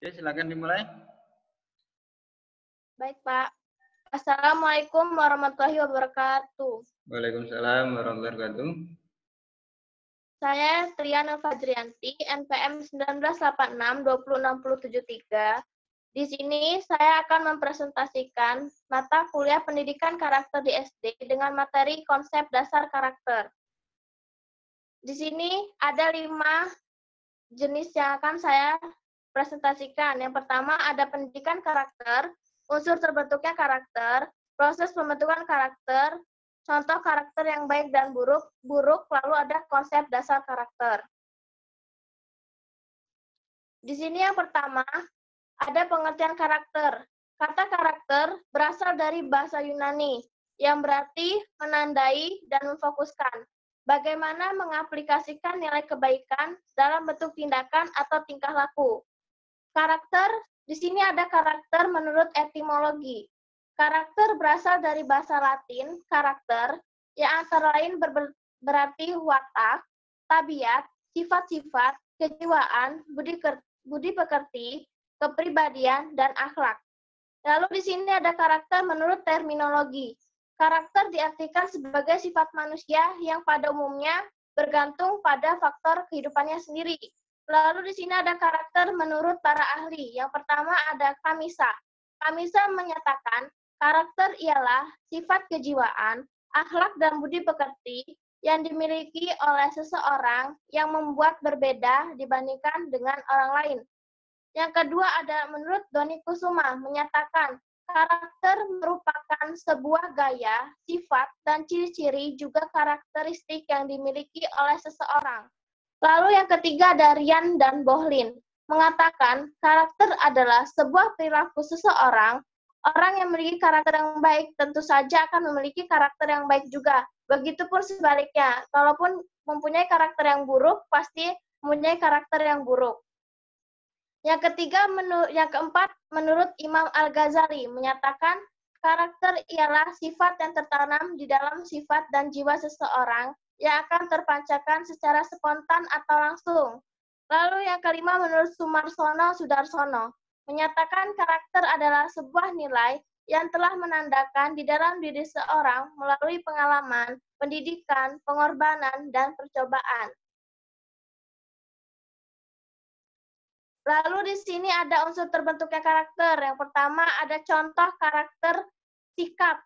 Oke, silakan dimulai. Baik, Pak. Assalamualaikum warahmatullahi wabarakatuh. Waalaikumsalam warahmatullahi wabarakatuh. Saya Triana Fajrianti, NPM 1986-20673. Di sini saya akan mempresentasikan mata kuliah pendidikan karakter di SD dengan materi konsep dasar karakter. Di sini ada 5 jenis yang akan saya presentasikan. Yang pertama ada pendidikan karakter, unsur terbentuknya karakter, proses pembentukan karakter, contoh karakter yang baik dan buruk, lalu ada konsep dasar karakter. Di sini yang pertama ada pengertian karakter. Kata karakter berasal dari bahasa Yunani yang berarti menandai dan memfokuskan. Bagaimana mengaplikasikan nilai kebaikan dalam bentuk tindakan atau tingkah laku. Karakter, di sini ada karakter menurut etimologi. Karakter berasal dari bahasa Latin, karakter, yang antara lain berarti watak, tabiat, sifat-sifat, kejiwaan, budi pekerti, kepribadian, dan akhlak. Lalu di sini ada karakter menurut terminologi. Karakter diartikan sebagai sifat manusia yang pada umumnya bergantung pada faktor kehidupannya sendiri. Lalu di sini ada karakter menurut para ahli. Yang pertama ada Kamisa. Kamisa menyatakan karakter ialah sifat kejiwaan, akhlak dan budi pekerti yang dimiliki oleh seseorang yang membuat berbeda dibandingkan dengan orang lain. Yang kedua ada menurut Doni Kusuma menyatakan karakter merupakan sebuah gaya, sifat, dan ciri-ciri juga karakteristik yang dimiliki oleh seseorang. Lalu yang ketiga ada Rian dan Bohlin mengatakan karakter adalah sebuah perilaku seseorang. Orang yang memiliki karakter yang baik tentu saja akan memiliki karakter yang baik juga. Begitupun sebaliknya, kalaupun mempunyai karakter yang buruk, pasti mempunyai karakter yang buruk. Yang keempat, menurut Imam Al-Ghazali menyatakan karakter ialah sifat yang tertanam di dalam sifat dan jiwa seseorang yang akan terpancarkan secara spontan atau langsung. Lalu yang kelima, menurut Sumarsono Sudarsono menyatakan karakter adalah sebuah nilai yang telah menandakan di dalam diri seorang melalui pengalaman, pendidikan, pengorbanan, dan percobaan. Lalu di sini ada unsur terbentuknya karakter. Yang pertama ada contoh karakter sikap.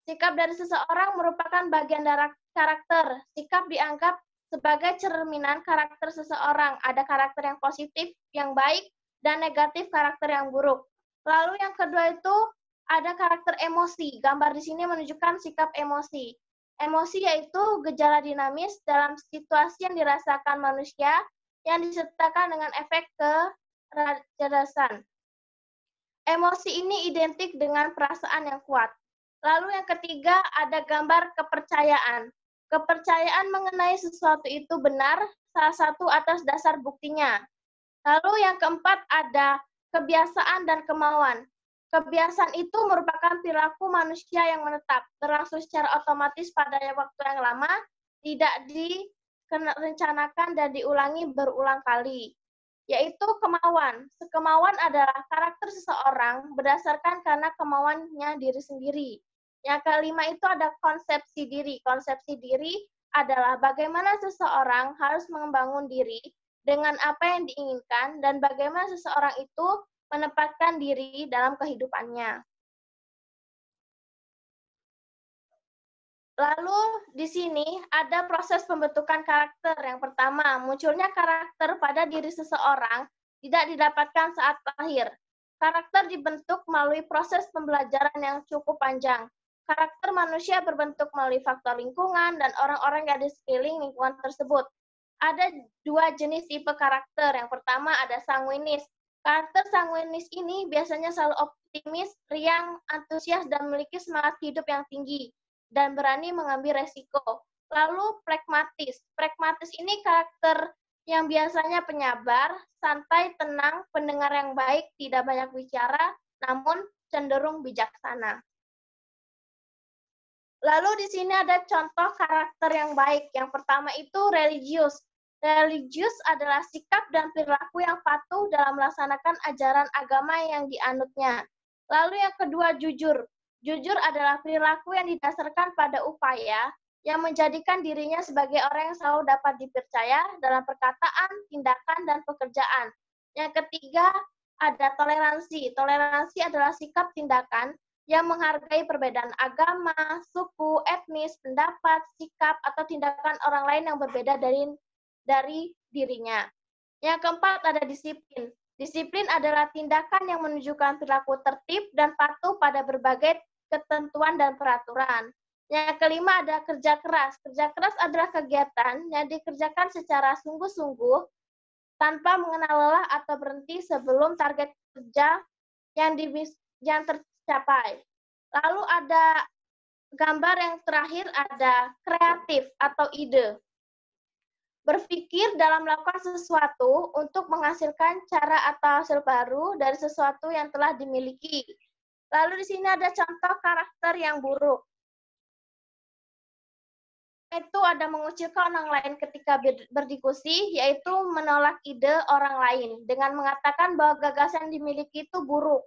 Sikap dari seseorang merupakan bagian dari karakter. Sikap dianggap sebagai cerminan karakter seseorang. Ada karakter yang positif, yang baik, dan negatif karakter yang buruk. Lalu yang kedua itu ada karakter emosi. Gambar di sini menunjukkan sikap emosi. Emosi yaitu gejala dinamis dalam situasi yang dirasakan manusia yang disertakan dengan efek kecerdasan. Emosi ini identik dengan perasaan yang kuat. Lalu yang ketiga ada gambar kepercayaan. Kepercayaan mengenai sesuatu itu benar, salah satu atas dasar buktinya. Lalu yang keempat ada kebiasaan dan kemauan. Kebiasaan itu merupakan perilaku manusia yang menetap, berlangsung secara otomatis pada waktu yang lama, tidak direncanakan dan diulangi berulang kali, yaitu kemauan. Kemauan adalah karakter seseorang berdasarkan karena kemauannya diri sendiri. Yang kelima itu ada konsepsi diri. Konsepsi diri adalah bagaimana seseorang harus membangun diri dengan apa yang diinginkan dan bagaimana seseorang itu menempatkan diri dalam kehidupannya. Lalu di sini ada proses pembentukan karakter. Yang pertama, munculnya karakter pada diri seseorang tidak didapatkan saat lahir. Karakter dibentuk melalui proses pembelajaran yang cukup panjang. Karakter manusia berbentuk melalui faktor lingkungan dan orang-orang yang di sekeliling lingkungan tersebut. Ada 2 jenis tipe karakter. Yang pertama ada sanguinis. Karakter sanguinis ini biasanya selalu optimis, riang, antusias, dan memiliki semangat hidup yang tinggi dan berani mengambil resiko. Lalu pragmatis. Pragmatis ini karakter yang biasanya penyabar, santai, tenang, pendengar yang baik, tidak banyak bicara, namun cenderung bijaksana. Lalu di sini ada contoh karakter yang baik. Yang pertama itu religius. Religius adalah sikap dan perilaku yang patuh dalam melaksanakan ajaran agama yang dianutnya. Lalu yang kedua, jujur. Jujur adalah perilaku yang didasarkan pada upaya yang menjadikan dirinya sebagai orang yang selalu dapat dipercaya dalam perkataan, tindakan, dan pekerjaan. Yang ketiga, ada toleransi. Toleransi adalah sikap tindakan yang menghargai perbedaan agama, suku, etnis, pendapat, sikap, atau tindakan orang lain yang berbeda dari dirinya. Yang keempat ada disiplin. Disiplin adalah tindakan yang menunjukkan perilaku tertib dan patuh pada berbagai ketentuan dan peraturan. Yang kelima ada kerja keras. Kerja keras adalah kegiatan yang dikerjakan secara sungguh-sungguh tanpa mengenal lelah atau berhenti sebelum target kerja yang tercapai. Lalu ada gambar yang terakhir ada kreatif atau ide. Berpikir dalam melakukan sesuatu untuk menghasilkan cara atau hasil baru dari sesuatu yang telah dimiliki. Lalu di sini ada contoh karakter yang buruk. Itu ada mengucilkan orang lain ketika berdiskusi, yaitu menolak ide orang lain dengan mengatakan bahwa gagasan yang dimiliki itu buruk.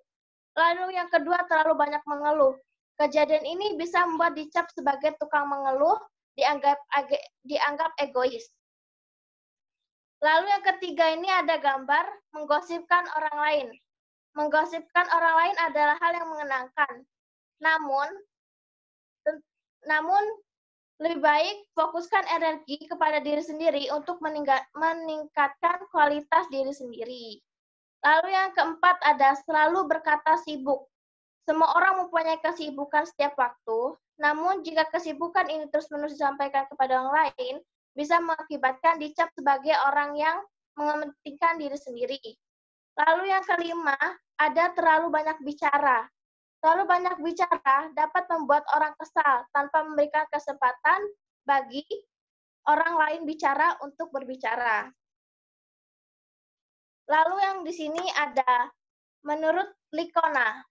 Lalu yang kedua, terlalu banyak mengeluh. Kejadian ini bisa membuat dicap sebagai tukang mengeluh, dianggap egois. Lalu yang ketiga ini ada gambar menggosipkan orang lain. Menggosipkan orang lain adalah hal yang mengenangkan. Namun lebih baik fokuskan energi kepada diri sendiri untuk meningkatkan kualitas diri sendiri. Lalu yang keempat ada selalu berkata sibuk. Semua orang mempunyai kesibukan setiap waktu, namun jika kesibukan ini terus-menerus disampaikan kepada orang lain, bisa mengakibatkan dicap sebagai orang yang mementingkan diri sendiri. Lalu yang kelima, ada terlalu banyak bicara. Terlalu banyak bicara dapat membuat orang kesal tanpa memberikan kesempatan bagi orang lain bicara untuk berbicara. Lalu yang di sini ada menurut Licona.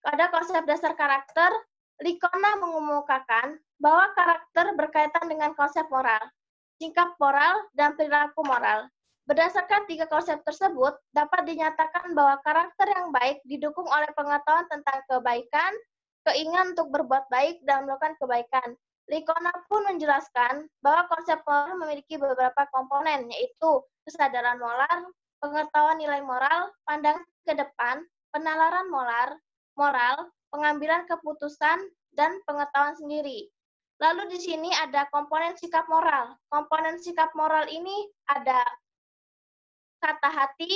Pada konsep dasar karakter, Licona mengemukakan bahwa karakter berkaitan dengan konsep moral, sikap moral, dan perilaku moral. Berdasarkan tiga konsep tersebut, dapat dinyatakan bahwa karakter yang baik didukung oleh pengetahuan tentang kebaikan, keinginan untuk berbuat baik, dan melakukan kebaikan. Licona pun menjelaskan bahwa konsep moral memiliki beberapa komponen, yaitu kesadaran moral, pengetahuan nilai moral, pandangan ke depan, penalaran moral, pengambilan keputusan, dan pengetahuan sendiri. Lalu di sini ada komponen sikap moral. Komponen sikap moral ini ada kata hati,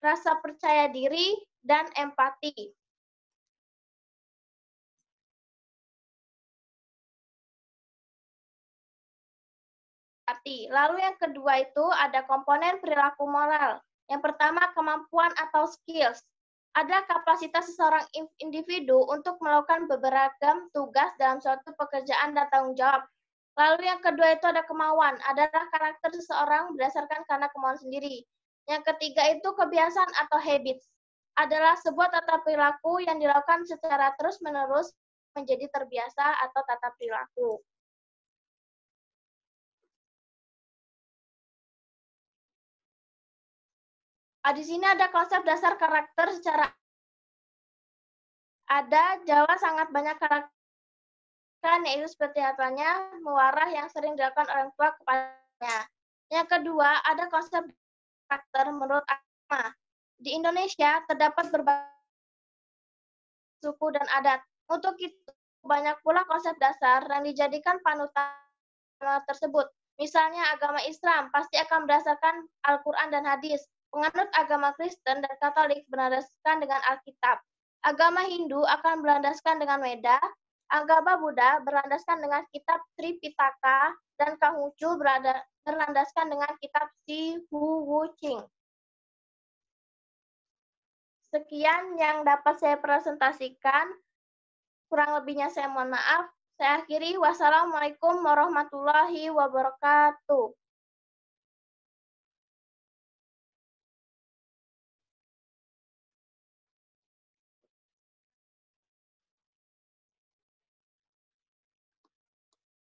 rasa percaya diri, dan empati. Lalu yang kedua itu ada komponen perilaku moral. Yang pertama kemampuan atau skills. Ada kapasitas seseorang individu untuk melakukan beragam tugas dalam suatu pekerjaan dan tanggung jawab. Lalu yang kedua itu ada kemauan, adalah karakter seseorang berdasarkan karena kemauan sendiri. Yang ketiga itu kebiasaan atau habits, adalah sebuah tata perilaku yang dilakukan secara terus-menerus menjadi terbiasa atau tata perilaku. Di sini ada konsep dasar karakter secara ada Jawa sangat banyak karakter, yaitu seperti katanya mewarah yang sering dilakukan orang tua kepadanya. Yang kedua, ada konsep karakter menurut agama. Di Indonesia terdapat berbagai suku dan adat. Untuk itu, banyak pula konsep dasar yang dijadikan panutan tersebut. Misalnya agama Islam pasti akan berdasarkan Al-Quran dan hadis. Penganut agama Kristen dan Katolik berlandaskan dengan Alkitab. Agama Hindu akan berlandaskan dengan Weda. Agama Buddha berlandaskan dengan kitab Tripitaka dan Konghucu berlandaskan dengan kitab Si Hu Wu Ching. Sekian yang dapat saya presentasikan. Kurang lebihnya saya mohon maaf. Saya akhiri. Wassalamualaikum warahmatullahi wabarakatuh.